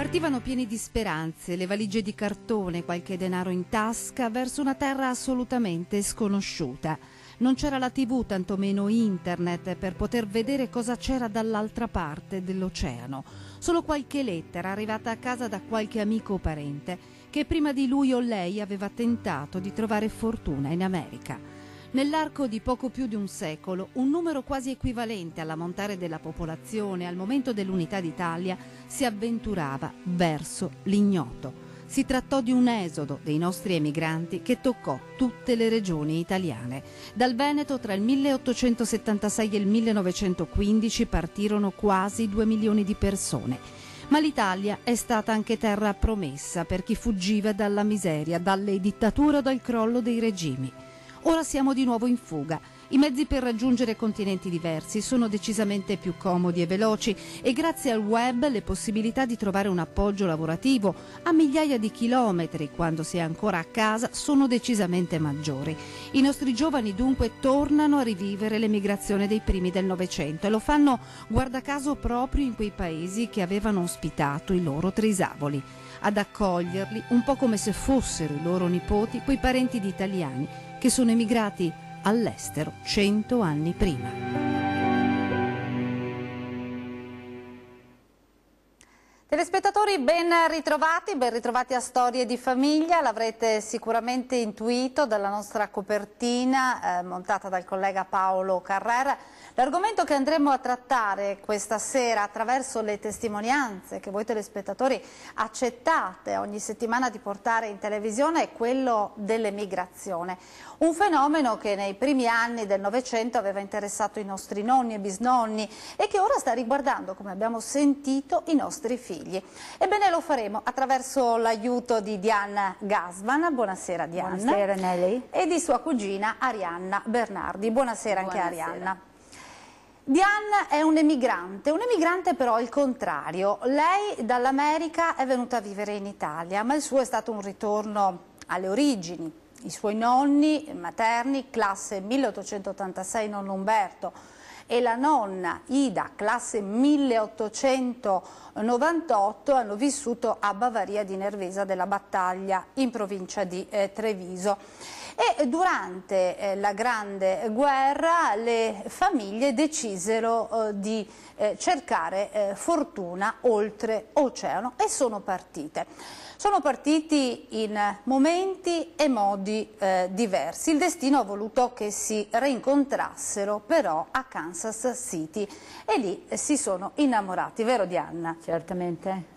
Partivano pieni di speranze, le valigie di cartone, qualche denaro in tasca, verso una terra assolutamente sconosciuta. Non c'era la TV, tantomeno internet, per poter vedere cosa c'era dall'altra parte dell'oceano. Solo qualche lettera arrivata a casa da qualche amico o parente che prima di lui o lei aveva tentato di trovare fortuna in America. Nell'arco di poco più di un secolo, un numero quasi equivalente all'ammontare della popolazione al momento dell'unità d'Italia si avventurava verso l'ignoto. Si trattò di un esodo dei nostri emigranti che toccò tutte le regioni italiane. Dal Veneto tra il 1876 e il 1915 partirono quasi 2 milioni di persone. Ma l'Italia è stata anche terra promessa per chi fuggiva dalla miseria, dalle dittature o dal crollo dei regimi. Ora siamo di nuovo in fuga. I mezzi per raggiungere continenti diversi sono decisamente più comodi e veloci e grazie al web le possibilità di trovare un appoggio lavorativo a migliaia di chilometri quando si è ancora a casa sono decisamente maggiori. I nostri giovani dunque tornano a rivivere l'emigrazione dei primi del Novecento e lo fanno guarda caso proprio in quei paesi che avevano ospitato i loro trisavoli. Ad accoglierli, un po' come se fossero i loro nipoti, quei parenti di italiani che sono emigrati all'estero 100 anni prima. Telespettatori, ben ritrovati a Storie di Famiglia. L'avrete sicuramente intuito dalla nostra copertina montata dal collega Paolo Carrera. L'argomento che andremo a trattare questa sera attraverso le testimonianze che voi telespettatori accettate ogni settimana di portare in televisione è quello dell'emigrazione. Un fenomeno che nei primi anni del Novecento aveva interessato i nostri nonni e bisnonni e che ora sta riguardando, come abbiamo sentito, i nostri figli. Ebbene, lo faremo attraverso l'aiuto di Diane Gasman. Buonasera Diane. Buonasera Nelly. E di sua cugina Arianna Bernardi. Buonasera anche a Arianna. Diane è un emigrante però al contrario. Lei dall'America è venuta a vivere in Italia, ma il suo è stato un ritorno alle origini. I suoi nonni materni, classe 1886, nonno Umberto, e la nonna Ida, classe 1898, hanno vissuto a Bavaria di Nervesa della Battaglia in provincia di Treviso. E durante la Grande Guerra le famiglie decisero di cercare fortuna oltre oceano e sono partite. Sono partiti in momenti e modi diversi. Il destino ha voluto che si rincontrassero però a Kansas City e lì si sono innamorati, vero Diana? Certamente.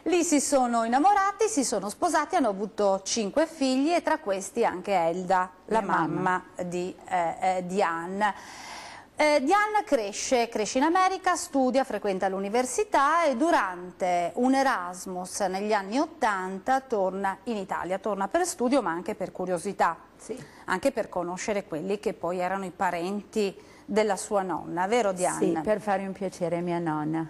Lì si sono innamorati, si sono sposati, hanno avuto 5 figli e tra questi anche Elda, la mamma di Diane. Diane cresce in America, studia, frequenta l'università e durante un Erasmus negli anni '80 torna in Italia, torna per studio ma anche per curiosità, sì, anche per conoscere quelli che poi erano i parenti della sua nonna, vero Diane? Sì, per fare un piacere a mia nonna.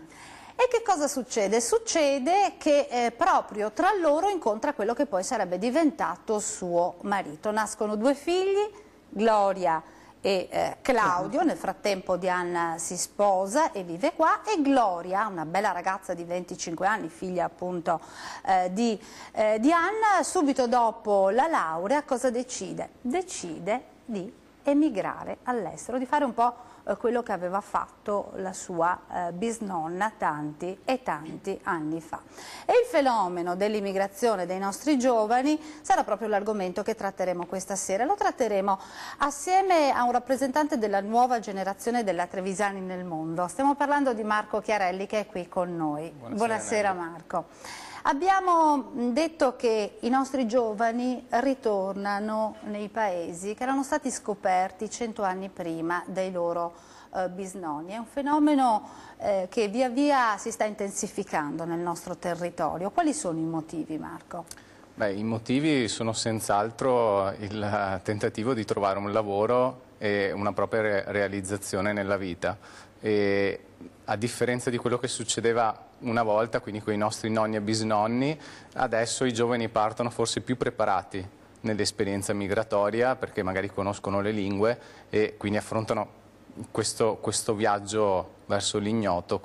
E che cosa succede? Succede che proprio tra loro incontra quello che poi sarebbe diventato suo marito. Nascono 2 figli, Gloria e Claudio. Nel frattempo Diane si sposa e vive qua e Gloria, una bella ragazza di 25 anni, figlia appunto di Diane, subito dopo la laurea cosa decide? Decide di emigrare all'estero, di fare un po' quello che aveva fatto la sua bisnonna tanti e tanti anni fa. E il fenomeno dell'immigrazione dei nostri giovani sarà proprio l'argomento che tratteremo questa sera. Lo tratteremo assieme a un rappresentante della nuova generazione della Trevisani nel mondo. Stiamo parlando di Marco Chiarelli che è qui con noi. Buonasera Marco. Abbiamo detto che i nostri giovani ritornano nei paesi che erano stati scoperti 100 anni prima dai loro bisnonni. È un fenomeno che via via si sta intensificando nel nostro territorio. Quali sono i motivi, Marco? Beh, i motivi sono senz'altro il tentativo di trovare un lavoro e una propria realizzazione nella vita. E a differenza di quello che succedeva una volta, quindi con i nostri nonni e bisnonni, adesso i giovani partono forse più preparati nell'esperienza migratoria perché magari conoscono le lingue e quindi affrontano questo viaggio verso l'ignoto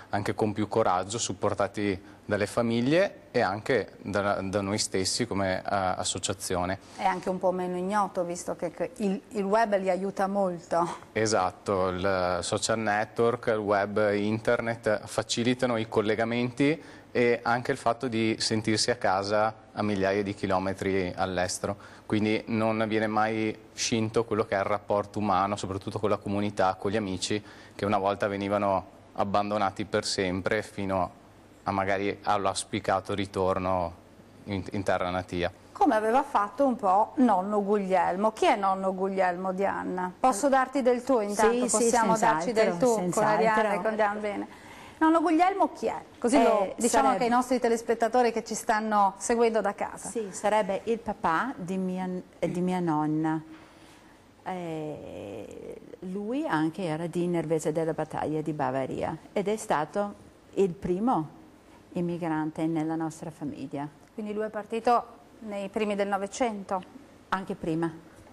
anche con più coraggio, supportati dalle famiglie e anche da noi stessi come associazione. È anche un po' meno ignoto, visto che il web li aiuta molto. Esatto, il social network, il web, internet facilitano i collegamenti e anche il fatto di sentirsi a casa a migliaia di chilometri all'estero, quindi non viene mai scinto quello che è il rapporto umano, soprattutto con la comunità, con gli amici, che una volta venivano abbandonati per sempre fino a magari all'auspicato ritorno in terra natia. Come aveva fatto un po' nonno Guglielmo. Chi è nonno Guglielmo, Diana? Posso darti del tuo intanto? Sì, possiamo darci del tu con Arianna e con Diana? Bene. Nonno Guglielmo chi è? Così lo diciamo anche ai nostri telespettatori che ci stanno seguendo da casa. Sì, sarebbe il papà di mia nonna. Lui anche era di Nervesa della Battaglia di Bavaria ed è stato il primo immigrante nella nostra famiglia. Quindi lui è partito nei primi del Novecento? Anche prima.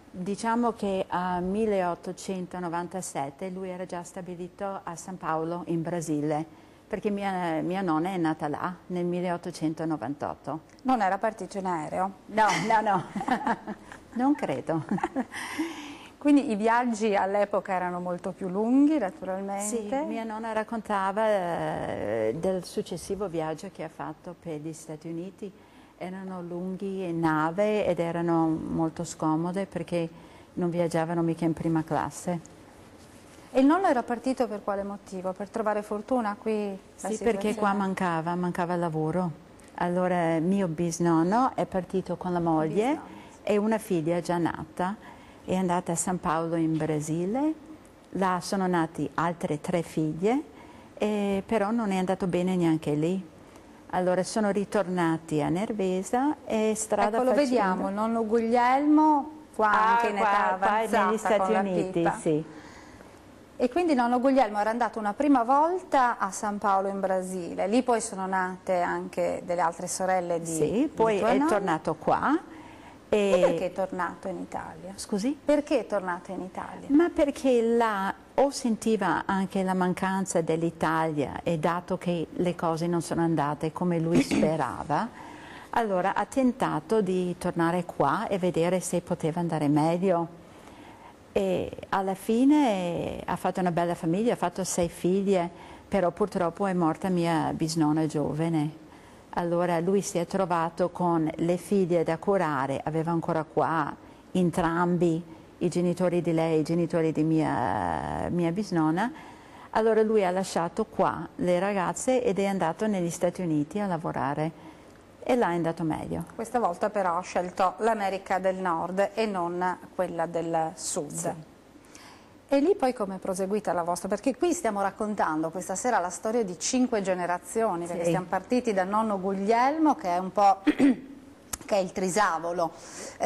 Diciamo che a 1897 lui era già stabilito a San Paolo in Brasile, perché mia nonna è nata là nel 1898. Non era partito in aereo? No, non credo. Quindi i viaggi all'epoca erano molto più lunghi, naturalmente? Sì, mia nonna raccontava del successivo viaggio che ha fatto per gli Stati Uniti. Erano lunghi in nave ed erano molto scomode perché non viaggiavano mica in prima classe. E il nonno era partito per quale motivo? Per trovare fortuna qui? Sì, perché qua mancava lavoro. Allora mio bisnonno è partito con la moglie e una figlia già nata, è andata a San Paolo in Brasile, là sono nati altre 3 figlie, però non è andato bene neanche lì. Allora sono ritornati a Nervesa e strada facendo... Ecco, lo vediamo, il nonno Guglielmo, qua anche in età avanzata negli Stati Uniti, sì. E quindi nonno Guglielmo era andato una prima volta a San Paolo in Brasile, lì poi sono nate anche delle altre sorelle Sì, poi è tornato qua. E perché è tornato in Italia? Scusi? Perché è tornato in Italia? Ma perché là o sentiva anche la mancanza dell'Italia e dato che le cose non sono andate come lui sperava, allora ha tentato di tornare qua e vedere se poteva andare meglio. E alla fine ha fatto una bella famiglia, ha fatto 6 figlie, però purtroppo è morta mia bisnonna giovane. Allora lui si è trovato con le figlie da curare, aveva ancora qua entrambi i genitori di lei, i genitori di mia bisnonna. Allora lui ha lasciato qua le ragazze ed è andato negli Stati Uniti a lavorare e là è andato meglio. Questa volta però ha scelto l'America del Nord e non quella del Sud. Sì. E lì poi come è proseguita la vostra? Perché qui stiamo raccontando questa sera la storia di 5 generazioni, perché siamo partiti da nonno Guglielmo, che è un po' che è il trisavolo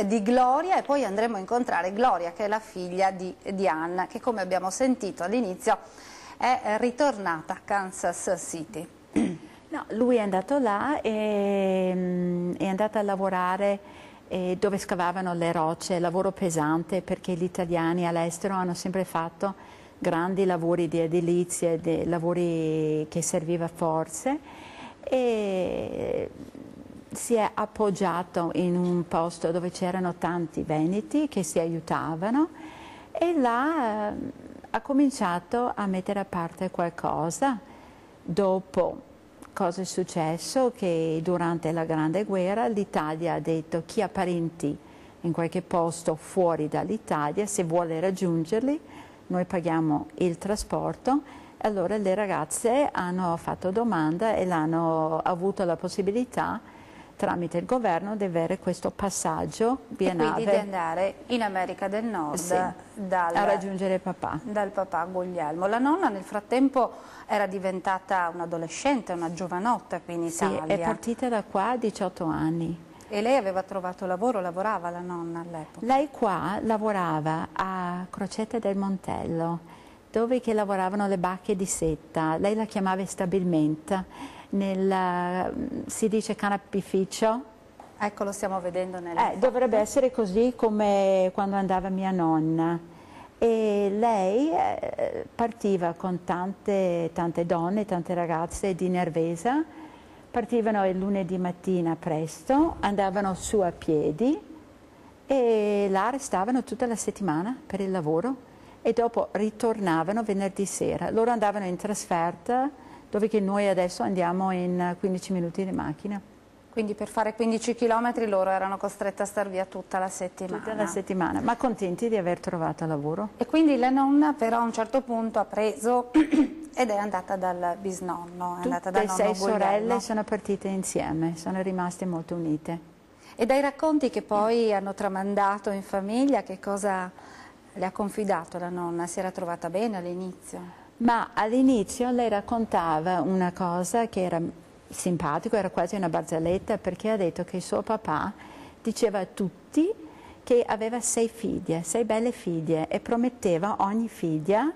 di Gloria, e poi andremo a incontrare Gloria, che è la figlia di Anna, che come abbiamo sentito all'inizio è ritornata a Kansas City. No, lui è andato là e è andato a lavorare dove scavavano le rocce, lavoro pesante, perché gli italiani all'estero hanno sempre fatto grandi lavori di edilizia, lavori che serviva forze, e si è appoggiato in un posto dove c'erano tanti veneti che si aiutavano e là ha cominciato a mettere a parte qualcosa. Dopo cosa è successo? Che durante la Grande Guerra l'Italia ha detto: chi ha parenti in qualche posto fuori dall'Italia, se vuole raggiungerli, noi paghiamo il trasporto. Allora le ragazze hanno fatto domanda e hanno avuto la possibilità tramite il governo di avere questo passaggio via nave. E quindi di andare in America del Nord a raggiungere papà. Dal papà Guglielmo. La nonna nel frattempo era diventata un'adolescente, una giovanotta qui in Italia. Sì, è partita da qua a 18 anni. E lei aveva trovato lavoro, lavorava la nonna all'epoca? Lei qua lavorava a Crocetta del Montello, dove che lavoravano le bacche di seta. Lei la chiamava stabilmente. Si dice canapificio. Ecco, lo stiamo vedendo dovrebbe essere così come quando andava mia nonna. E lei partiva con tante donne, tante ragazze di Nervesa Partivano il lunedì mattina presto, andavano su a piedi e là restavano tutta la settimana per il lavoro e dopo ritornavano venerdì sera. Loro andavano in trasferta, dove che noi adesso andiamo in 15 minuti di macchina. Quindi per fare 15 chilometri loro erano costretti a star via tutta la settimana. Tutta la settimana, ma contenti di aver trovato lavoro. E quindi la nonna però a un certo punto ha preso ed è andata dal bisnonno, è andata dal Tutte nonno 6 Guglielmo. sorelle sono partite insieme, sono rimaste molto unite. E dai racconti che poi hanno tramandato in famiglia, che cosa le ha confidato la nonna? Si era trovata bene all'inizio? Ma all'inizio lei raccontava una cosa che era simpatico, era quasi una barzelletta, perché ha detto che suo papà diceva a tutti che aveva 6 figlie, 6 belle figlie, e prometteva ogni figlia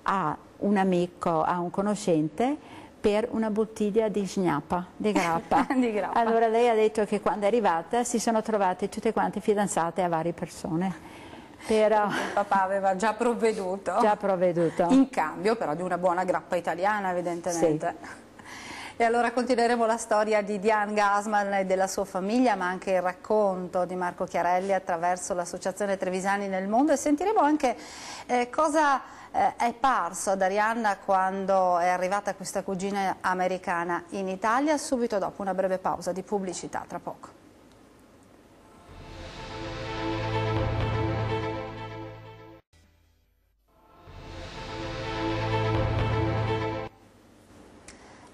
a un amico, a un conoscente, per una bottiglia di sgnappa, di grappa. Di grappa. Allora lei ha detto che quando è arrivata si sono trovate tutte quante fidanzate a varie persone. Però Il papà aveva già provveduto. già provveduto. In cambio però di una buona grappa italiana, evidentemente. E allora continueremo la storia di Diane Gassman e della sua famiglia, ma anche il racconto di Marco Chiarelli attraverso l'Associazione Trevisani nel Mondo, e sentiremo anche cosa è parso ad Arianna quando è arrivata questa cugina americana in Italia, subito dopo una breve pausa di pubblicità, tra poco.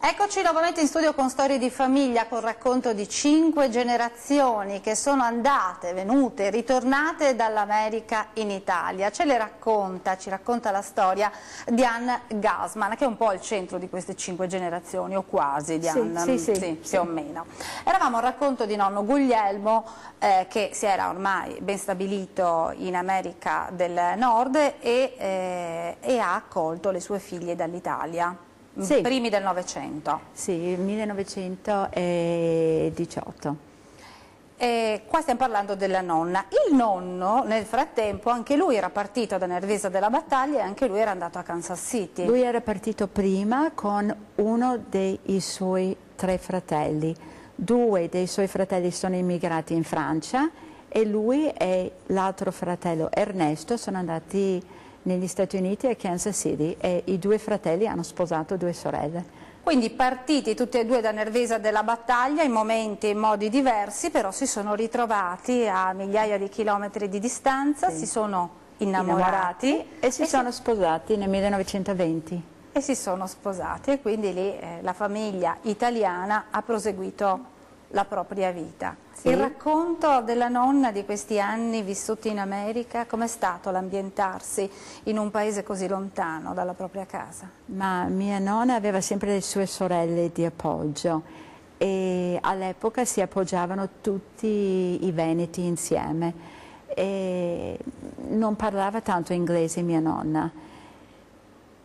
Eccoci nuovamente in studio con Storie di Famiglia, con racconto di 5 generazioni che sono andate, venute, ritornate dall'America in Italia. Ce le racconta, ci racconta la storia Diane Gassman, che è un po' il centro di queste 5 generazioni, o quasi, Diane, sì, più o meno. Eravamo al racconto di nonno Guglielmo, che si era ormai ben stabilito in America del Nord e ha accolto le sue figlie dall'Italia. Sì. Primi del Novecento. Sì, 1918. E qua stiamo parlando della nonna. Il nonno, nel frattempo, anche lui era partito da Nervesa della Battaglia e anche lui era andato a Kansas City. Lui era partito prima con uno dei suoi 3 fratelli. 2 dei suoi fratelli sono immigrati in Francia e lui e l'altro fratello Ernesto sono andati negli Stati Uniti a Kansas City e i 2 fratelli hanno sposato 2 sorelle. Quindi partiti tutti e 2 da Nervesa della Battaglia in momenti e in modi diversi, però si sono ritrovati a migliaia di chilometri di distanza, si sono innamorati e si sono sposati nel 1920. E si sono sposati, e quindi lì la famiglia italiana ha proseguito la propria vita. Sì. Il racconto della nonna di questi anni vissuti in America, com'è stato l'ambientarsi in un paese così lontano dalla propria casa? Ma mia nonna aveva sempre le sue sorelle di appoggio e all'epoca si appoggiavano tutti i veneti insieme e non parlava tanto inglese mia nonna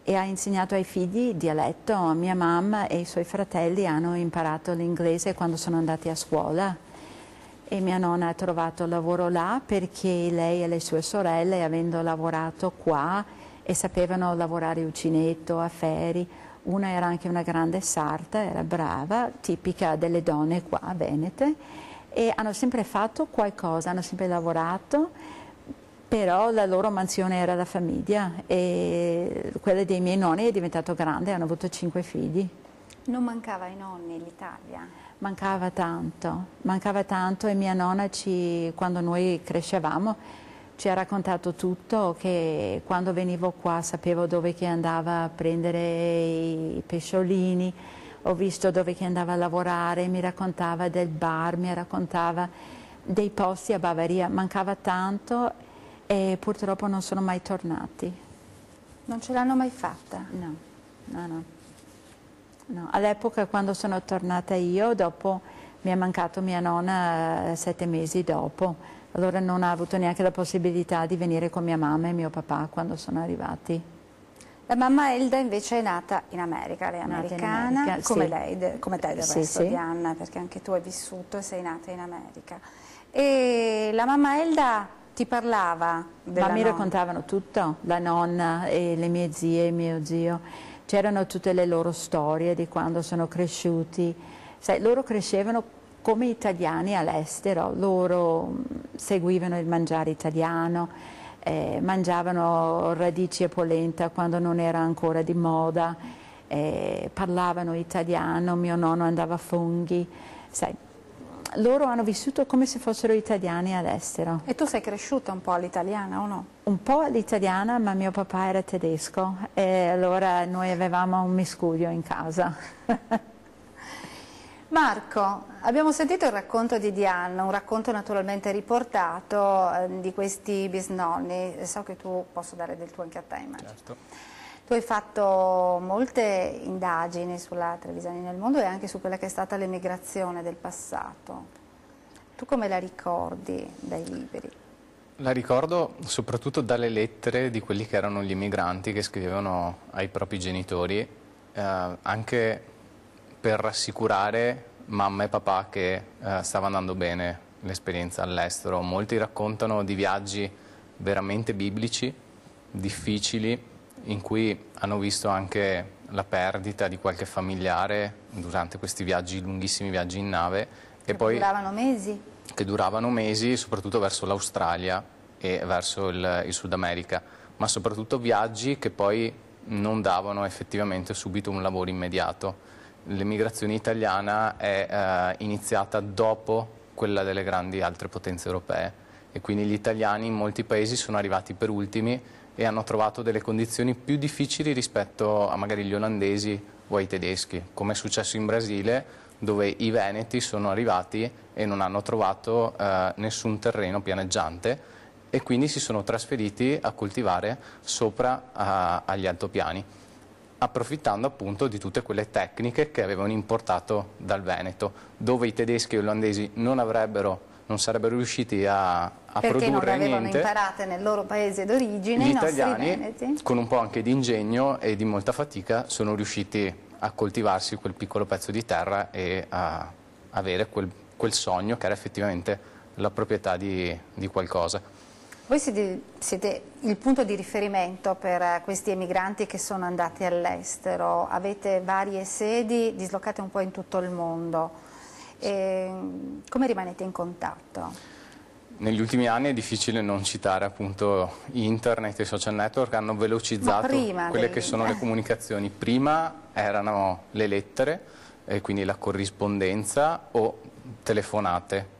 e ha insegnato ai figli il dialetto. Mia mamma e i suoi fratelli hanno imparato l'inglese quando sono andati a scuola e mia nonna ha trovato lavoro là perché lei e le sue sorelle, avendo lavorato qua e sapevano lavorare uncinetto, a ferri, una era anche una grande sarta, era brava, tipica delle donne qua venete, e hanno sempre fatto qualcosa, hanno sempre lavorato, però la loro mansione era la famiglia e quella dei miei nonni è diventato grande, hanno avuto 5 figli. Non mancava ai nonni l'Italia? Mancava tanto e mia nonna quando noi crescevamo ci ha raccontato tutto, che quando venivo qua sapevo dove che andava a prendere i pesciolini, ho visto dove che andava a lavorare, mi raccontava del bar, mi raccontava dei posti a Bavaria, mancava tanto e purtroppo non sono mai tornati. Non ce l'hanno mai fatta? No. All'epoca quando sono tornata io, dopo mi è mancato mia nonna 7 mesi dopo, allora non ha avuto neanche la possibilità di venire con mia mamma e mio papà quando sono arrivati. La mamma Elda invece è nata in America, lei è americana, America, come sì. lei, come te del resto, sì. Diana, perché anche tu hai vissuto e sei nata in America. E la mamma Elda ti parlava della Ma mi nonna? raccontavano tutto, la nonna e le mie zie e mio zio, c'erano tutte le loro storie di quando sono cresciuti, sai, loro crescevano come italiani all'estero, loro seguivano il mangiare italiano, mangiavano radici e polenta quando non era ancora di moda, parlavano italiano, mio nonno andava a funghi, sai, loro hanno vissuto come se fossero italiani all'estero. E tu sei cresciuta un po' all'italiana o no? Un po' all'italiana, ma mio papà era tedesco e allora noi avevamo un miscuglio in casa. Marco, abbiamo sentito il racconto di Diana, un racconto naturalmente riportato di questi bisnonni. So che tu posso dare del tuo anche a te, immagino. Certo. Tu hai fatto molte indagini sulla Trevisani nel mondo e anche su quella che è stata l'emigrazione del passato. Tu come la ricordi dai libri? La ricordo soprattutto dalle lettere di quelli che erano gli emigranti che scrivevano ai propri genitori, anche per rassicurare mamma e papà che stava andando bene l'esperienza all'estero. Molti raccontano di viaggi veramente biblici, difficili, in cui hanno visto anche la perdita di qualche familiare durante questi viaggi, lunghissimi viaggi in nave. Che poi duravano mesi? Che duravano mesi, soprattutto verso l'Australia e verso il Sud America, ma soprattutto viaggi che poi non davano effettivamente subito un lavoro immediato. L'emigrazione italiana è iniziata dopo quella delle grandi altre potenze europee e quindi gli italiani in molti paesi sono arrivati per ultimi e hanno trovato delle condizioni più difficili rispetto a magari gli olandesi o ai tedeschi, come è successo in Brasile, dove i veneti sono arrivati e non hanno trovato nessun terreno pianeggiante e quindi si sono trasferiti a coltivare sopra agli altopiani, approfittando appunto di tutte quelle tecniche che avevano importato dal Veneto, dove i tedeschi e gli olandesi non sarebbero riusciti a produrre niente. Perché non le avevano imparate nel loro paese d'origine, gli i nostri italiani, veneti. Con un po' anche di ingegno e di molta fatica, sono riusciti a coltivarsi quel piccolo pezzo di terra e a avere quel sogno che era effettivamente la proprietà di qualcosa. Voi siete il punto di riferimento per questi emigranti che sono andati all'estero, avete varie sedi dislocate un po' in tutto il mondo. Come rimanete in contatto? Negli ultimi anni è difficile non citare appunto internet e i social network, hanno velocizzato quelle che sono le comunicazioni. Prima erano le lettere, quindi la corrispondenza o telefonate,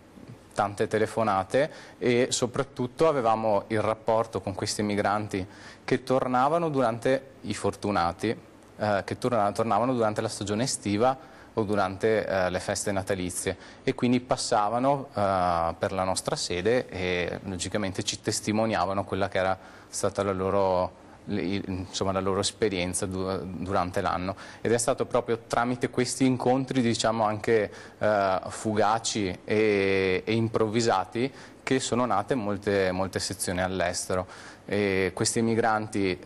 tante telefonate, e soprattutto avevamo il rapporto con questi emigranti che tornavano durante i fortunati, che tornavano durante la stagione estiva o durante le feste natalizie e quindi passavano per la nostra sede e logicamente ci testimoniavano quella che era stata la loro esperienza durante l'anno, ed è stato proprio tramite questi incontri, diciamo anche fugaci e improvvisati, che sono nate molte sezioni all'estero. Questi emigranti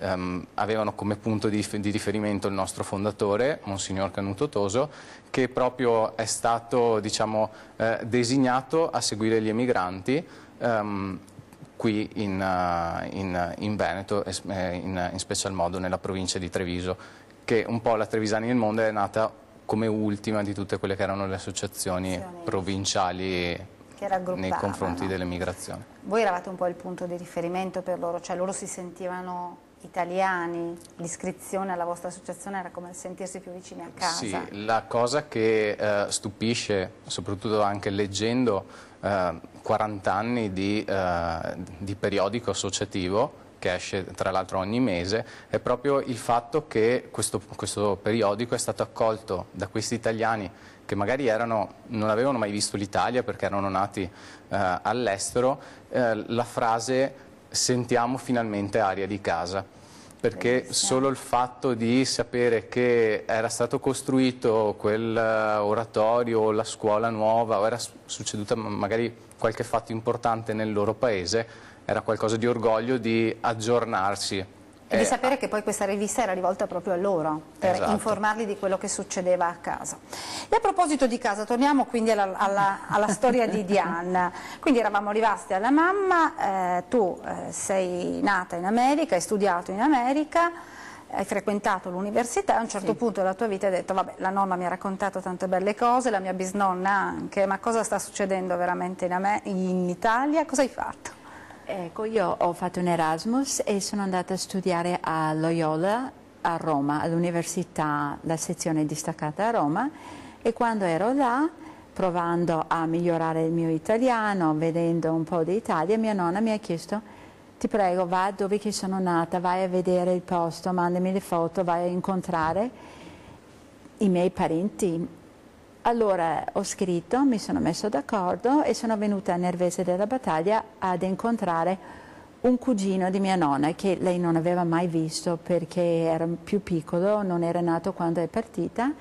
avevano come punto di riferimento il nostro fondatore, Monsignor Canuto Toso, che proprio è stato, diciamo, designato a seguire gli emigranti qui in Veneto, in special modo nella provincia di Treviso, che un po' la Trevisani nel mondo è nata come ultima di tutte quelle che erano le associazioni provinciali nei confronti dell'emigrazione. Voi eravate un po' il punto di riferimento per loro, cioè loro si sentivano italiani, l'iscrizione alla vostra associazione era come sentirsi più vicini a casa. Sì, la cosa che stupisce, soprattutto anche leggendo 40 anni di periodico associativo, che esce tra l'altro ogni mese, è proprio il fatto che questo periodico è stato accolto da questi italiani che magari non avevano mai visto l'Italia perché erano nati all'estero, la frase "sentiamo finalmente aria di casa", perché solo il fatto di sapere che era stato costruito quell'oratorio o la scuola nuova o era succeduta magari qualche fatto importante nel loro paese era qualcosa di orgoglio, di aggiornarsi. E di sapere che poi questa rivista era rivolta proprio a loro, per informarli di quello che succedeva a casa. E a proposito di casa, torniamo quindi alla storia di Diane. Quindi eravamo rimasti alla mamma, tu sei nata in America, hai studiato in America, hai frequentato l'università e a un certo punto della tua vita hai detto vabbè, la nonna mi ha raccontato tante belle cose, la mia bisnonna anche, ma cosa sta succedendo veramente in Italia? Cosa hai fatto? Ecco, io ho fatto un Erasmus e sono andata a studiare a Loyola a Roma, all'università, la sezione distaccata a Roma, e quando ero là, provando a migliorare il mio italiano, vedendo un po' d'Italia, mia nonna mi ha chiesto: ti prego, va dove che sono nata, vai a vedere il posto, mandami le foto, vai a incontrare i miei parenti. Allora ho scritto, mi sono messo d'accordo e sono venuta a Nervese della Battaglia ad incontrare un cugino di mia nonna che lei non aveva mai visto perché era più piccolo, non era nato quando è partita,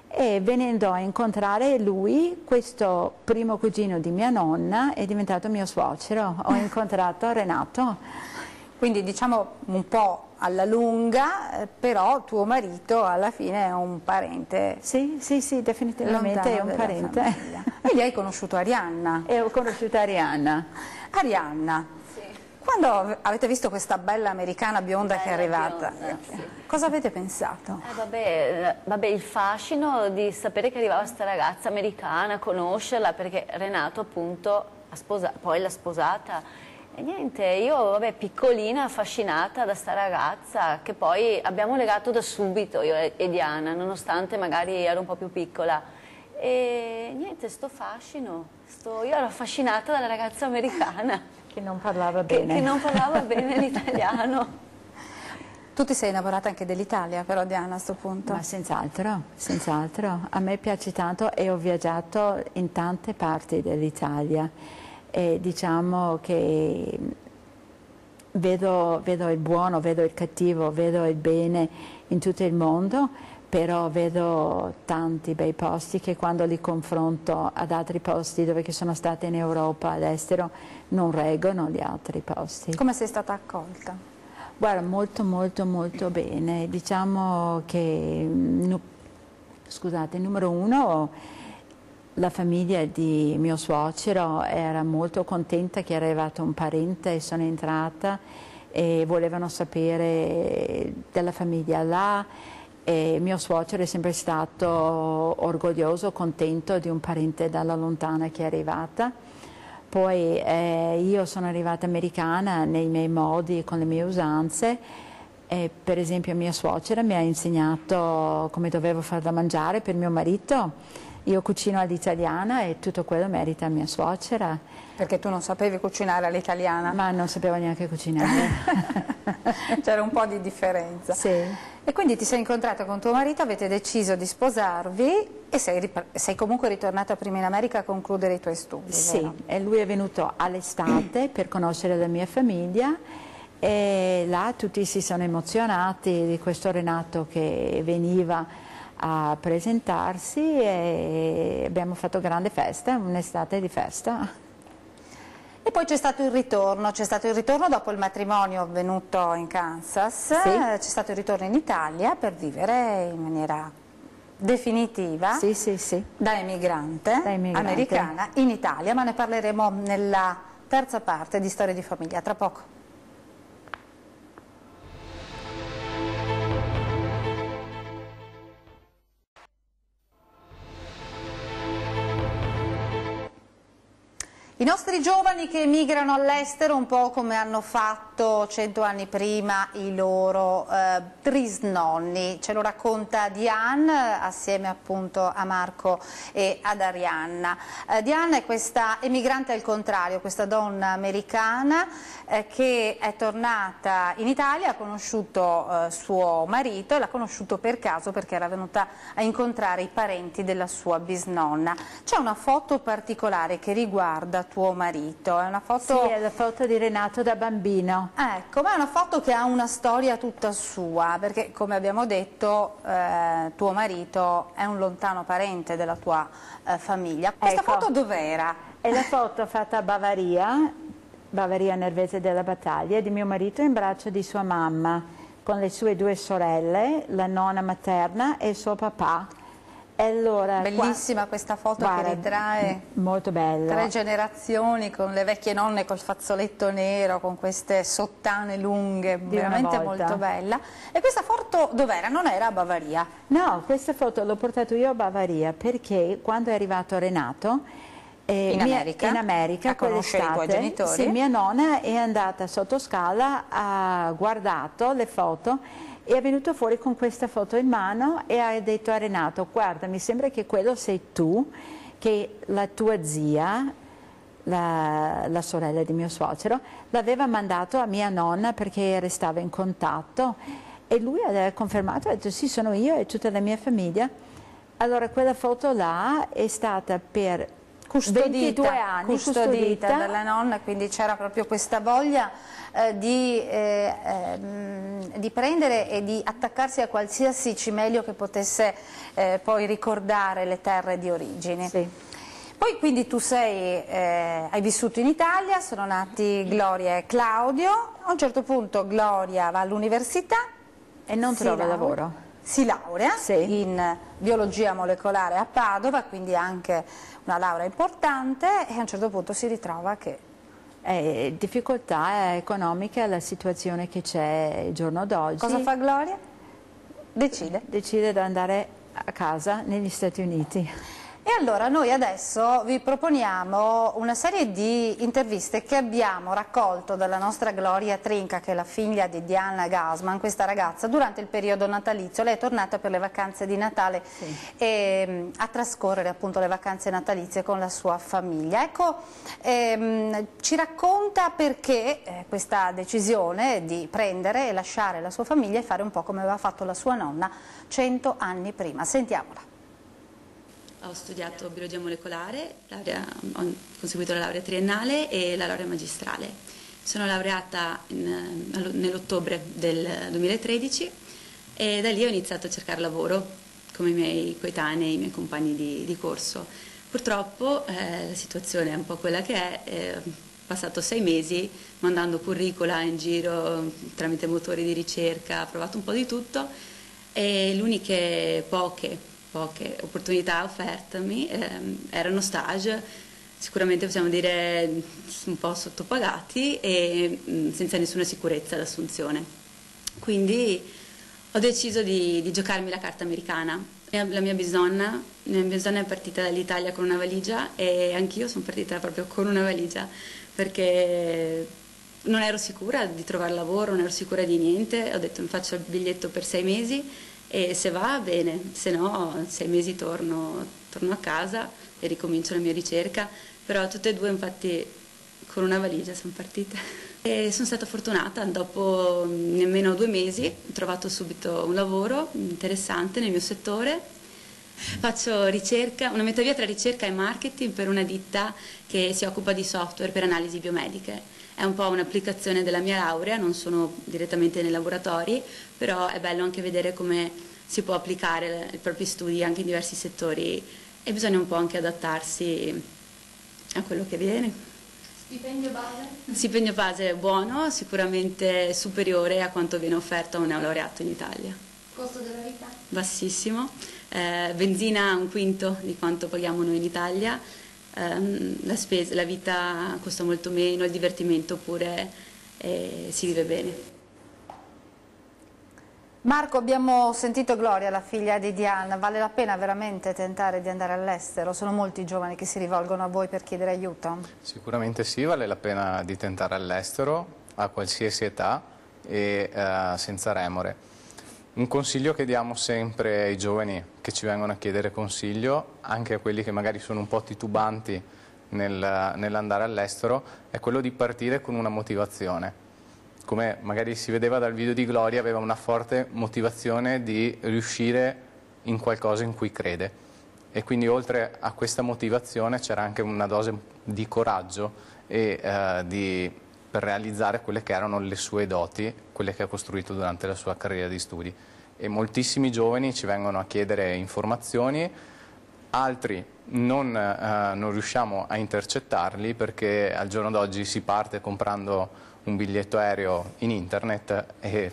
e venendo a incontrare lui, questo primo cugino di mia nonna è diventato mio suocero. Ho incontrato Renato. Quindi diciamo un po' alla lunga, però tuo marito alla fine è un parente. Sì, definitivamente è un parente. E lì hai conosciuto Arianna. E ho conosciuto Arianna. Arianna, sì. Quando avete visto questa bella americana bionda che è arrivata, cosa avete pensato? Vabbè, il fascino di sapere che arrivava questa ragazza americana, conoscerla, perché Renato appunto poi l'ha sposata. E niente, io piccolina, affascinata da sta ragazza, che poi abbiamo legato da subito io e Diana, nonostante magari ero un po' più piccola. E niente, sto fascino, io ero affascinata dalla ragazza americana. Che non parlava bene. Che non parlava bene l'italiano. Tu ti sei innamorata anche dell'Italia però, Diana, a questo punto? Ma senz'altro, senz'altro. A me piace tanto e ho viaggiato in tante parti dell'Italia. E diciamo che vedo il buono, vedo il cattivo, vedo il bene in tutto il mondo, però vedo tanti bei posti che quando li confronto ad altri posti dove che sono stata in Europa, all'estero, non reggono gli altri posti. Come sei stata accolta? Guarda, molto molto molto bene. Diciamo che, scusate, numero uno, la famiglia di mio suocero era molto contenta che era arrivato un parente, e sono entrata e volevano sapere della famiglia là, e mio suocero è sempre stato orgoglioso, contento di un parente dalla lontana che è arrivata. Poi io sono arrivata americana nei miei modi, con le mie usanze, e per esempio mia suocera mi ha insegnato come dovevo far da mangiare per mio marito. Io cucino all'italiana e tutto quello merita mia suocera. Perché tu non sapevi cucinare all'italiana? Ma non sapevo neanche cucinare. C'era un po' di differenza. Sì. E quindi ti sei incontrata con tuo marito, avete deciso di sposarvi e sei comunque ritornata prima in America a concludere i tuoi studi, sì, vero? E lui è venuto all'estate per conoscere la mia famiglia e là tutti si sono emozionati di questo Renato che veniva a presentarsi e abbiamo fatto grande festa, un'estate di festa. E poi c'è stato il ritorno dopo il matrimonio avvenuto in Kansas, sì. C'è stato il ritorno in Italia per vivere in maniera definitiva, sì. da emigrante americana in Italia, ma ne parleremo nella terza parte di Storie di Famiglia, tra poco. I nostri giovani che emigrano all'estero, un po' come hanno fatto 100 anni prima i loro trisnonni, ce lo racconta Diane assieme appunto a Marco e ad Arianna. Diane è questa emigrante al contrario, questa donna americana che è tornata in Italia, ha conosciuto suo marito e l'ha conosciuto per caso perché era venuta a incontrare i parenti della sua bisnonna. C'è una foto particolare che riguarda tuo marito, è una foto... Sì, è la foto di Renato da bambino. Ecco, ma è una foto che ha una storia tutta sua, perché come abbiamo detto tuo marito è un lontano parente della tua famiglia. Questa foto dov'era? È la foto fatta a Bavaria Nervese della Battaglia, di mio marito in braccio di sua mamma, con le sue due sorelle, la nonna materna e il suo papà. Allora, Bellissima questa foto, guarda, che ritrae molto bella. 3 generazioni con le vecchie nonne col fazzoletto nero, con queste sottane lunghe, Di una veramente volta. molto bella. E questa foto dov'era? Non era a Bavaria? No, questa foto l'ho portata io a Bavaria perché quando è arrivato Renato In America? in America A conoscere i tuoi quell'estate, genitori? sì, mia nonna è andata sotto scala, ha guardato le foto e è venuto fuori con questa foto in mano e ha detto a Renato: guarda, mi sembra che quello sei tu, che la tua zia, la sorella di mio suocero, l'aveva mandato a mia nonna perché restava in contatto, e lui ha confermato, ha detto sì, sono io e tutta la mia famiglia. Allora quella foto là è stata per 22 anni custodita dalla nonna, quindi c'era proprio questa voglia di prendere e di attaccarsi a qualsiasi cimelio che potesse poi ricordare le terre di origine. Sì. Poi quindi tu hai vissuto in Italia, sono nati Gloria e Claudio, a un certo punto Gloria va all'università E non trova lavoro. Si laurea Sì. in biologia molecolare a Padova, quindi anche una laurea importante, e a un certo punto si ritrova che... Difficoltà economica, la situazione che c'è il giorno d'oggi. Cosa fa Gloria? Decide. Decide di andare a casa negli Stati Uniti. E allora noi adesso vi proponiamo una serie di interviste che abbiamo raccolto dalla nostra Gloria Trinca, che è la figlia di Diana Gassman, questa ragazza, durante il periodo natalizio. Lei è tornata per le vacanze di Natale e a trascorrere appunto le vacanze natalizie con la sua famiglia. Ecco, ci racconta perché questa decisione di prendere e lasciare la sua famiglia e fare un po' come aveva fatto la sua nonna 100 anni prima. Sentiamola. Ho studiato biologia molecolare, ho conseguito la laurea triennale e la laurea magistrale. Sono laureata nell'ottobre del 2013 e da lì ho iniziato a cercare lavoro come i miei coetanei, i miei compagni di corso. Purtroppo la situazione è un po' quella che è. Ho passato 6 mesi mandando curricula in giro tramite motori di ricerca, ho provato un po' di tutto, e le uniche poche opportunità offertemi erano stage, sicuramente possiamo dire un po' sottopagati e senza nessuna sicurezza d'assunzione. Quindi ho deciso di giocarmi la carta americana. La mia bisnonna è partita dall'Italia con una valigia e anch'io sono partita proprio con una valigia, perché non ero sicura di trovare lavoro, non ero sicura di niente. Ho detto: mi faccio il biglietto per 6 mesi e se va bene, se no 6 mesi torno a casa e ricomincio la mia ricerca. Però tutte e due infatti con una valigia sono partite. E sono stata fortunata, dopo nemmeno 2 mesi ho trovato subito un lavoro interessante nel mio settore. Faccio ricerca, una metavia tra ricerca e marketing per una ditta che si occupa di software per analisi biomediche. È un po' un'applicazione della mia laurea, non sono direttamente nei laboratori, però è bello anche vedere come si può applicare i propri studi anche in diversi settori, e bisogna un po' anche adattarsi a quello che viene. Stipendio base? Il stipendio base è buono, sicuramente superiore a quanto viene offerto a un neolaureato in Italia. Costo della vita? Bassissimo, benzina 1/5 di quanto paghiamo noi in Italia, la vita costa molto meno, il divertimento pure, si vive bene. Marco, abbiamo sentito Gloria, la figlia di Diana. Vale la pena veramente tentare di andare all'estero? Sono molti giovani che si rivolgono a voi per chiedere aiuto? Sicuramente sì, vale la pena di tentare all'estero a qualsiasi età e senza remore. Un consiglio che diamo sempre ai giovani che ci vengono a chiedere consiglio, anche a quelli che magari sono un po' titubanti nell'andare all'estero, è quello di partire con una motivazione. Come magari si vedeva dal video di Gloria, aveva una forte motivazione di riuscire in qualcosa in cui crede, e quindi oltre a questa motivazione c'era anche una dose di coraggio e per realizzare quelle che erano le sue doti, quelle che ha costruito durante la sua carriera di studi. E moltissimi giovani ci vengono a chiedere informazioni, altri non riusciamo a intercettarli perché al giorno d'oggi si parte comprando un biglietto aereo in internet e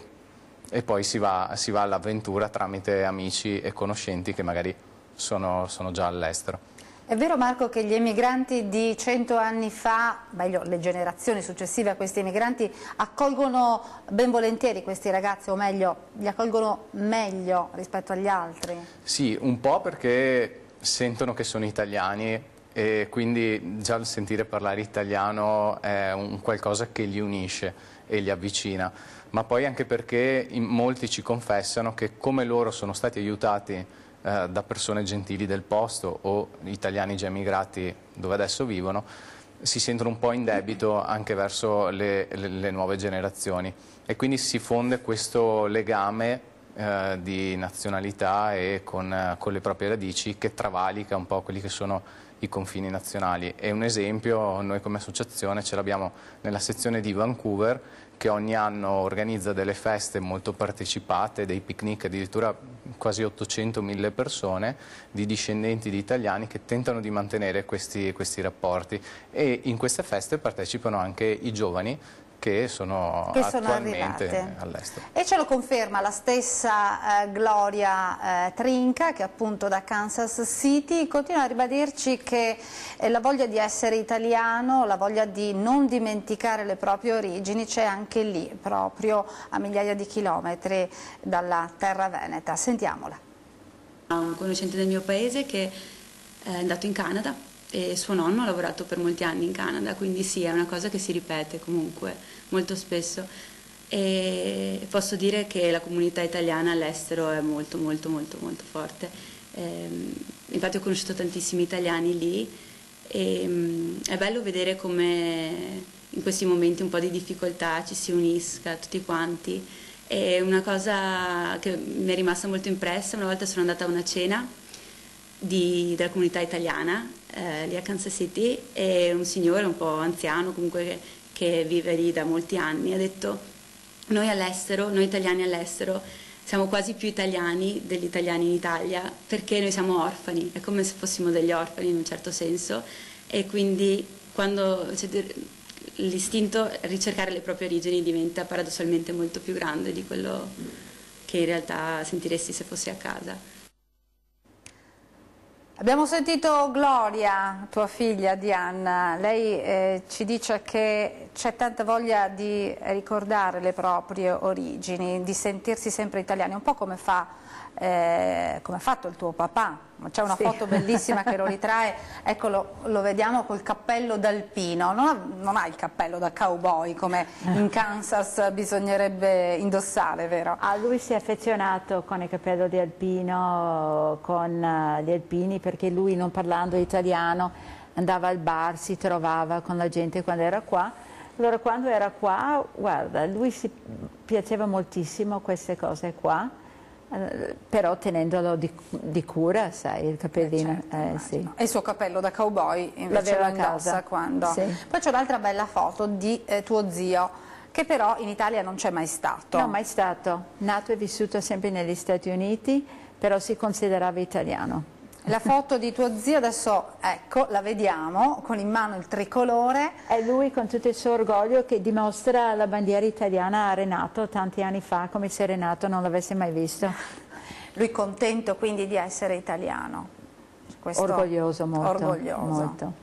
poi si va all'avventura tramite amici e conoscenti che magari sono già all'estero. È vero, Marco, che gli emigranti di 100 anni fa, meglio le generazioni successive a questi emigranti, accolgono ben volentieri questi ragazzi, o meglio, li accolgono meglio rispetto agli altri? Sì, un po' perché sentono che sono italiani e quindi già il sentire parlare italiano è un qualcosa che li unisce e li avvicina, ma poi anche perché molti ci confessano che come loro sono stati aiutati da persone gentili del posto o italiani già emigrati dove adesso vivono, si sentono un po' in debito anche verso le nuove generazioni e quindi si fonde questo legame di nazionalità e con le proprie radici che travalica un po' quelli che sono i confini nazionali. E un esempio, noi come associazione ce l'abbiamo nella sezione di Vancouver, che ogni anno organizza delle feste molto partecipate, dei picnic, addirittura quasi 800.000 persone di discendenti di italiani che tentano di mantenere questi rapporti, e in queste feste partecipano anche i giovani che sono attualmente all'estero. E ce lo conferma la stessa Gloria Trinca, che appunto da Kansas City continua a ribadirci che la voglia di essere italiano, la voglia di non dimenticare le proprie origini c'è anche lì, proprio a migliaia di chilometri dalla terra veneta. Sentiamola. Ho un conoscente del mio paese che è andato in Canada e suo nonno ha lavorato per molti anni in Canada, quindi sì, è una cosa che si ripete comunque molto spesso, e posso dire che la comunità italiana all'estero è molto molto molto molto forte. Infatti ho conosciuto tantissimi italiani lì e è bello vedere come in questi momenti un po' di difficoltà ci si unisca tutti quanti. È una cosa che mi è rimasta molto impressa. Una volta sono andata a una cena della comunità italiana lì a Kansas City, e un signore un po' anziano comunque che vive lì da molti anni ha detto: noi all'estero, noi italiani all'estero siamo quasi più italiani degli italiani in Italia, perché noi siamo orfani, è come se fossimo degli orfani in un certo senso, e quindi quando l'istinto a ricercare le proprie origini diventa paradossalmente molto più grande di quello che in realtà sentiresti se fossi a casa. Abbiamo sentito Gloria, tua figlia Diana, lei ci dice che c'è tanta voglia di ricordare le proprie origini, di sentirsi sempre italiani, un po' come ha fatto il tuo papà. C'è una foto bellissima che lo ritrae, eccolo, lo vediamo col cappello d'alpino, non ha il cappello da cowboy come in Kansas bisognerebbe indossare, vero? Lui si è affezionato con il cappello di alpino, con gli alpini, perché lui, non parlando italiano, andava al bar, si trovava con la gente quando era qua. Allora quando era qua, guarda, lui si piaceva moltissimo queste cose qua, però tenendolo di cura, sai, il cappellino. Certo, sì. E il suo cappello da cowboy invece lo indossa quando... Sì. Poi c'è un'altra bella foto di tuo zio, che però in Italia non c'è mai stato. No, mai stato. Nato e vissuto sempre negli Stati Uniti, però si considerava italiano. La foto di tuo zio adesso, ecco, la vediamo, con in mano il tricolore. È lui con tutto il suo orgoglio che dimostra la bandiera italiana a Renato tanti anni fa, come se Renato non l'avesse mai visto. Lui contento quindi di essere italiano. Questo orgoglioso, molto. Orgoglioso. Molto.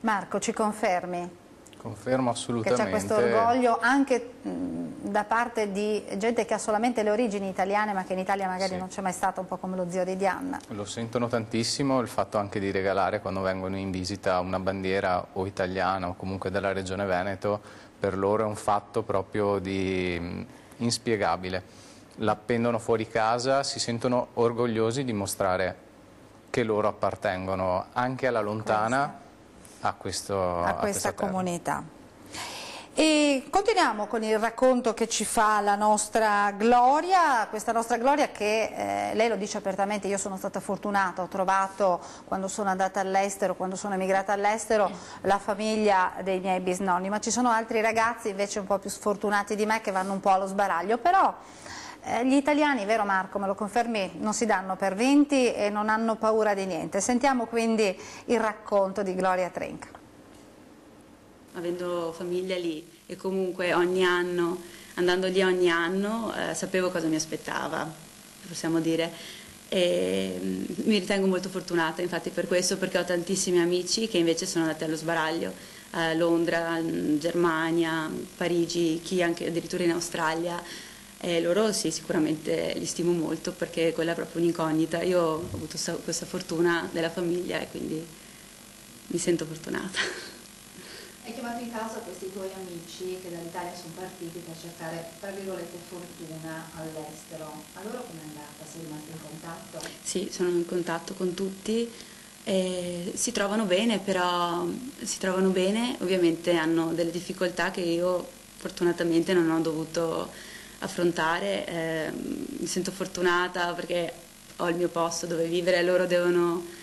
Marco, ci confermi? Confermo assolutamente. Che c'è questo orgoglio anche da parte di gente che ha solamente le origini italiane ma che in Italia magari non c'è mai stato, un po' come lo zio di Diana. Lo sentono tantissimo, il fatto anche di regalare quando vengono in visita una bandiera o italiana o comunque della regione Veneto, per loro è un fatto proprio inspiegabile. L'appendono fuori casa, si sentono orgogliosi di mostrare che loro appartengono anche alla lontana a questa comunità. E continuiamo con il racconto che ci fa la nostra Gloria, questa nostra Gloria che lei lo dice apertamente: io sono stata fortunata, ho trovato quando sono andata all'estero, quando sono emigrata all'estero, la famiglia dei miei bisnonni, ma ci sono altri ragazzi invece un po' più sfortunati di me che vanno un po' allo sbaraglio, però gli italiani, vero Marco, me lo confermi, non si danno per vinti e non hanno paura di niente. Sentiamo quindi il racconto di Gloria Trinca. Avendo famiglia lì e comunque ogni anno, andando lì ogni anno, sapevo cosa mi aspettava, possiamo dire. e mi ritengo molto fortunata infatti per questo, perché ho tantissimi amici che invece sono andati allo sbaraglio, a Londra, Germania, Parigi, chi anche addirittura in Australia, e loro sì, sicuramente li stimo molto perché quella è proprio un'incognita. Io ho avuto questa fortuna della famiglia e quindi mi sento fortunata. Hai chiamato in causa questi tuoi amici che dall'Italia sono partiti per cercare, tra virgolette, fortuna all'estero. Allora com'è andata? Sei rimasta in contatto? Sì, sono in contatto con tutti, si trovano bene, però si trovano bene, ovviamente hanno delle difficoltà che io fortunatamente non ho dovuto affrontare. Mi sento fortunata perché ho il mio posto dove vivere, loro devono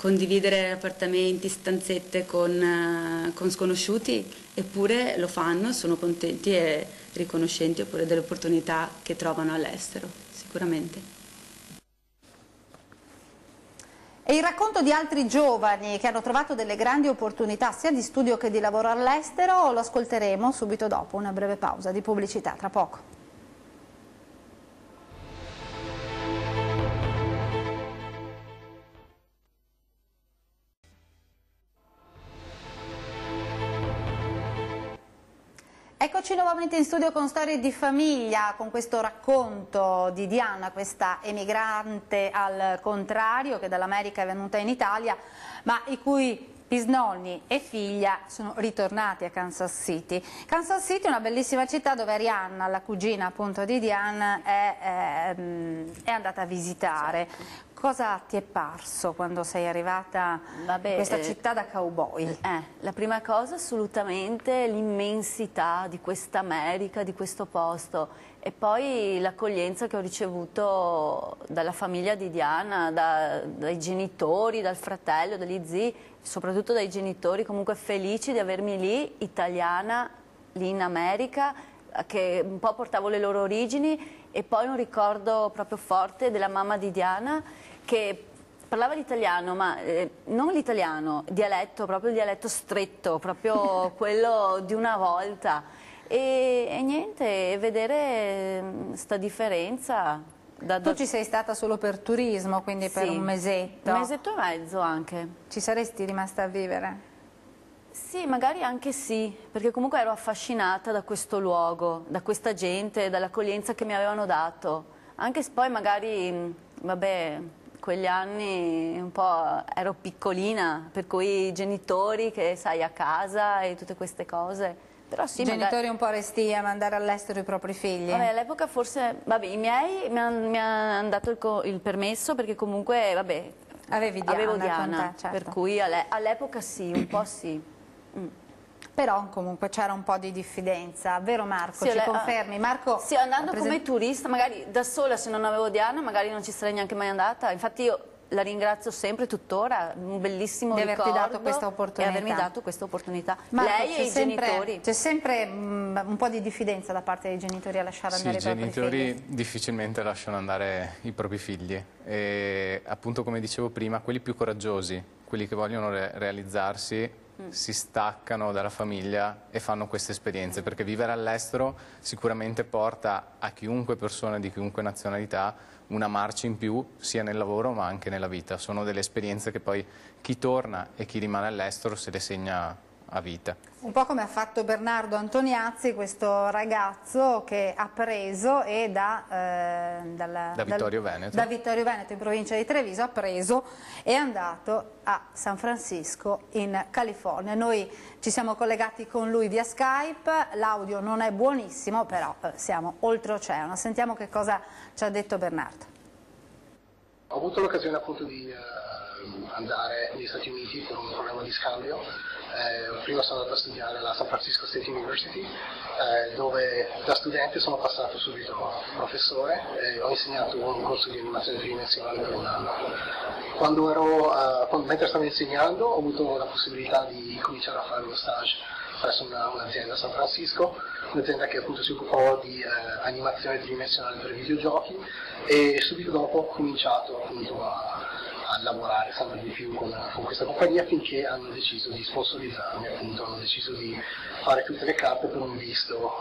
condividere appartamenti, stanzette con sconosciuti, eppure lo fanno, sono contenti e riconoscenti oppure delle opportunità che trovano all'estero, sicuramente. E il racconto di altri giovani che hanno trovato delle grandi opportunità sia di studio che di lavoro all'estero lo ascolteremo subito dopo una breve pausa di pubblicità, tra poco. Eccoci nuovamente in studio con Storie di Famiglia, con questo racconto di Diana, questa emigrante al contrario che dall'America è venuta in Italia, ma i cui bisnonni e figlia sono ritornati a Kansas City. Kansas City è una bellissima città dove Arianna, la cugina appunto di Diana, è andata a visitare. Cosa ti è parso quando sei arrivata in questa città da cowboy? La prima cosa assolutamente l'immensità di questa America, di questo posto, e poi l'accoglienza che ho ricevuto dalla famiglia di Diana, dai genitori, dal fratello, dagli zii, soprattutto dai genitori comunque felici di avermi lì, italiana, lì in America, che un po' portavo le loro origini, e poi un ricordo proprio forte della mamma di Diana che parlava l'italiano, ma non l'italiano, dialetto, proprio il dialetto stretto, proprio quello di una volta. E niente, vedere sta differenza. Tu ci sei stata solo per turismo, quindi per un mesetto? Un mesetto e mezzo anche. Ci saresti rimasta a vivere? Sì, magari anche sì, perché comunque ero affascinata da questo luogo, da questa gente, dall'accoglienza che mi avevano dato. Anche se poi magari, vabbè, quegli anni un po' ero piccolina, per cui i genitori che sai a casa e tutte queste cose. Però sì, i genitori un po' restii a mandare all'estero i propri figli? Vabbè, all'epoca forse, vabbè, i miei mi hanno dato il permesso perché comunque, vabbè, avevo Diana, te, certo. Per cui all'epoca sì, un po' sì. Però comunque c'era un po' di diffidenza, vero Marco? Sì, ci confermi? Marco, sì, andando come turista, magari da sola, se non avevo Diana, magari non ci sarei neanche mai andata. Infatti io la ringrazio sempre tuttora, un bellissimo ricordo averti dato questa opportunità. E avermi dato questa opportunità. Marco, lei e i genitori. C'è sempre un po' di diffidenza da parte dei genitori a lasciare andare i propri figli? Sì, i genitori difficilmente lasciano andare i propri figli e appunto come dicevo prima, quelli più coraggiosi, quelli che vogliono realizzarsi, si staccano dalla famiglia e fanno queste esperienze, perché vivere all'estero sicuramente porta a chiunque persona di chiunque nazionalità una marcia in più sia nel lavoro ma anche nella vita. Sono delle esperienze che poi chi torna e chi rimane all'estero se le segna a vita. Un po' come ha fatto Bernardo Antoniazzi, questo ragazzo che ha preso e da Vittorio Veneto. Da Vittorio Veneto in provincia di Treviso ha preso e è andato a San Francisco in California. Noi ci siamo collegati con lui via Skype, l'audio non è buonissimo però siamo oltreoceano. Sentiamo che cosa ci ha detto Bernardo. Ho avuto l'occasione appunto di andare negli Stati Uniti per un programma di scambio. Prima sono andato a studiare alla San Francisco State University, dove da studente sono passato subito a professore e ho insegnato un corso di animazione tridimensionale per un anno. Mentre stavo insegnando ho avuto la possibilità di cominciare a fare uno stage presso un'azienda a San Francisco, un'azienda che appunto si occupò di animazione tridimensionale per videogiochi, e subito dopo ho cominciato appunto a a lavorare sempre di più con questa compagnia, finché hanno deciso di sponsorizzarmi, appunto, hanno deciso di fare tutte le carte per un visto,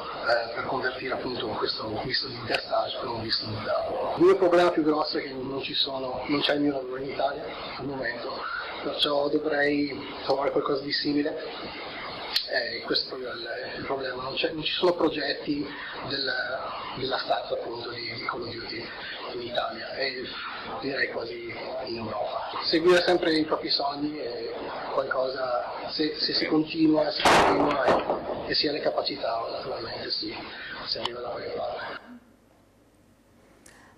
per convertire appunto questo visto di stage per un visto di lavoro. Il mio problema più grosso è che non c'è il mio lavoro in Italia al momento, perciò dovrei trovare qualcosa di simile. Questo è il problema, non ci sono progetti della startup appunto di Call of Duty in Italia e direi quasi in Europa. Seguire sempre i propri sogni e qualcosa, se si continua e si ha le capacità, naturalmente si arriva da qualche parte.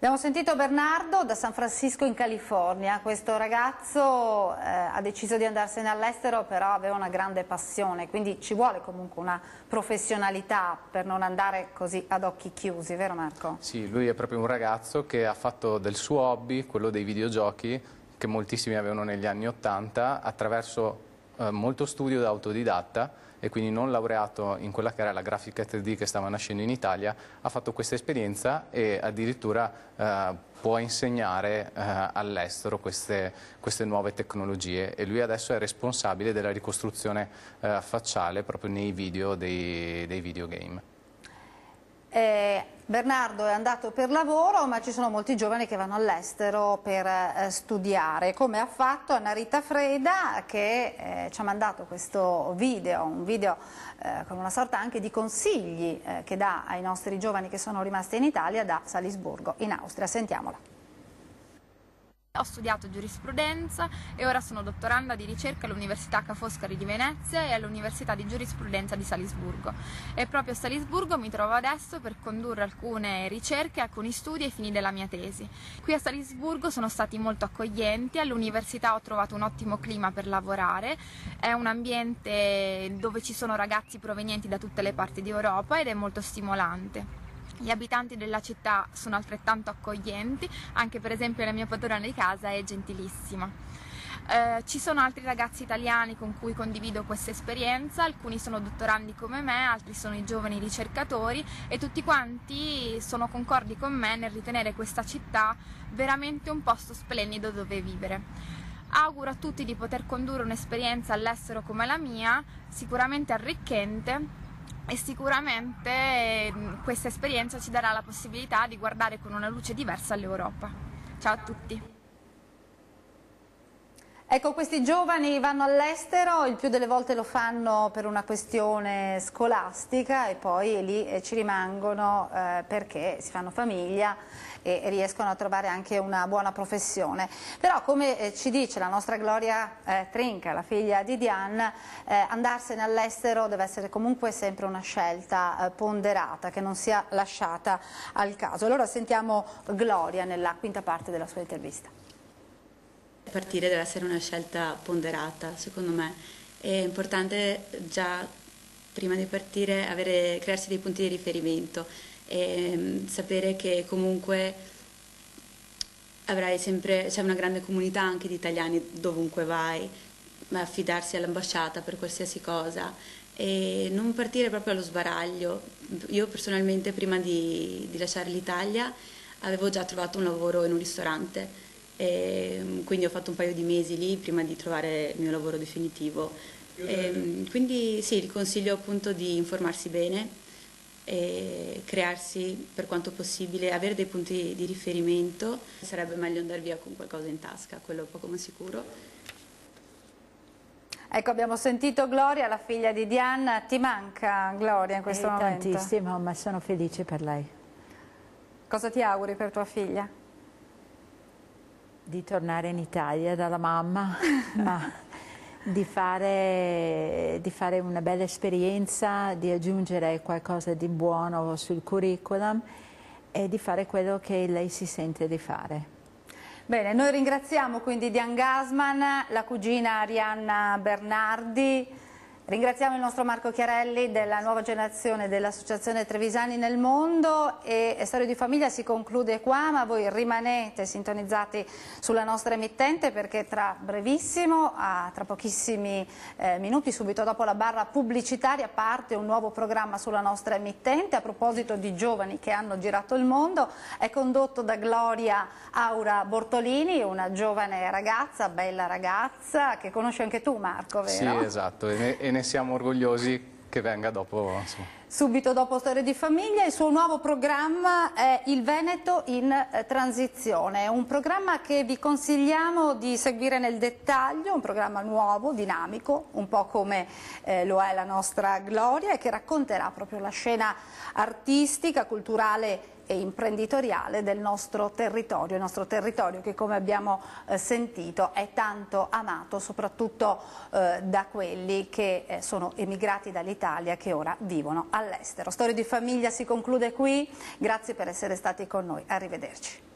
Abbiamo sentito Bernardo da San Francisco in California. Questo ragazzo ha deciso di andarsene all'estero, però aveva una grande passione, quindi ci vuole comunque una professionalità per non andare così ad occhi chiusi, vero Marco? Sì, lui è proprio un ragazzo che ha fatto del suo hobby, quello dei videogiochi, che moltissimi avevano negli anni '80, attraverso molto studio da autodidatta, e quindi non laureato in quella che era la grafica 3D che stava nascendo in Italia, ha fatto questa esperienza e addirittura può insegnare all'estero queste nuove tecnologie, e lui adesso è responsabile della ricostruzione facciale proprio nei video dei videogame. Bernardo è andato per lavoro, ma ci sono molti giovani che vanno all'estero per studiare, come ha fatto Anna Rita Freda, che ci ha mandato questo video, un video con una sorta anche di consigli che dà ai nostri giovani che sono rimasti in Italia da Salisburgo, in Austria. Sentiamola. Ho studiato giurisprudenza e ora sono dottoranda di ricerca all'Università Ca' Foscari di Venezia e all'Università di Giurisprudenza di Salisburgo. E proprio a Salisburgo mi trovo adesso per condurre alcune ricerche, alcuni studi ai fini della mia tesi. Qui a Salisburgo sono stati molto accoglienti, all'università ho trovato un ottimo clima per lavorare, è un ambiente dove ci sono ragazzi provenienti da tutte le parti d'Europa ed è molto stimolante. Gli abitanti della città sono altrettanto accoglienti, anche per esempio la mia padrona di casa è gentilissima. Ci sono altri ragazzi italiani con cui condivido questa esperienza, alcuni sono dottorandi come me, altri sono i giovani ricercatori e tutti quanti sono concordi con me nel ritenere questa città veramente un posto splendido dove vivere. Auguro a tutti di poter condurre un'esperienza all'estero come la mia, sicuramente arricchente, e sicuramente questa esperienza ci darà la possibilità di guardare con una luce diversa all'Europa. Ciao a tutti! Ecco, questi giovani vanno all'estero, il più delle volte lo fanno per una questione scolastica e poi lì ci rimangono perché si fanno famiglia e riescono a trovare anche una buona professione. Però, come ci dice la nostra Gloria Trinca, la figlia di Diane, andarsene all'estero deve essere comunque sempre una scelta ponderata, che non sia lasciata al caso. Allora sentiamo Gloria nella quinta parte della sua intervista. Partire deve essere una scelta ponderata, secondo me. È importante già prima di partire crearsi dei punti di riferimento e sapere che comunque c'è una grande comunità anche di italiani dovunque vai, ma affidarsi all'ambasciata per qualsiasi cosa e non partire proprio allo sbaraglio. Io personalmente prima di lasciare l'Italia avevo già trovato un lavoro in un ristorante. E quindi ho fatto un paio di mesi lì prima di trovare il mio lavoro definitivo. Quindi sì, il consiglio appunto di informarsi bene e crearsi per quanto possibile, avere dei punti di riferimento. Sarebbe meglio andare via con qualcosa in tasca, quello è poco ma sicuro. Ecco, abbiamo sentito Gloria, la figlia di Diane. Ti manca Gloria in questo momento? Tantissimo, ma sono felice per lei. Cosa ti auguri per tua figlia? Di tornare in Italia dalla mamma, ma di fare una bella esperienza, di aggiungere qualcosa di buono sul curriculum e di fare quello che lei si sente di fare. Bene, noi ringraziamo quindi Diane Gassman, la cugina Arianna Bernardi, Ringraziamo il nostro Marco Chiarelli della nuova generazione dell'Associazione Trevisani nel Mondo, e Storia di Famiglia si conclude qua, ma voi rimanete sintonizzati sulla nostra emittente, perché tra brevissimo, tra pochissimi minuti, subito dopo la barra pubblicitaria, parte un nuovo programma sulla nostra emittente a proposito di giovani che hanno girato il mondo. È condotto da Gloria Aura Bortolini, una giovane ragazza, bella ragazza, che conosci anche tu, Marco, vero? Sì, esatto, e ne siamo orgogliosi che venga dopo. Subito dopo Storia di Famiglia. Il suo nuovo programma è Il Veneto in transizione, un programma che vi consigliamo di seguire nel dettaglio, un programma nuovo, dinamico, un po' come lo è la nostra Gloria, e che racconterà proprio la scena artistica, culturale e imprenditoriale del nostro territorio, il nostro territorio che, come abbiamo sentito, è tanto amato soprattutto da quelli che sono emigrati dall'Italia, che ora vivono all'estero. Storia di Famiglia si conclude qui, grazie per essere stati con noi, arrivederci.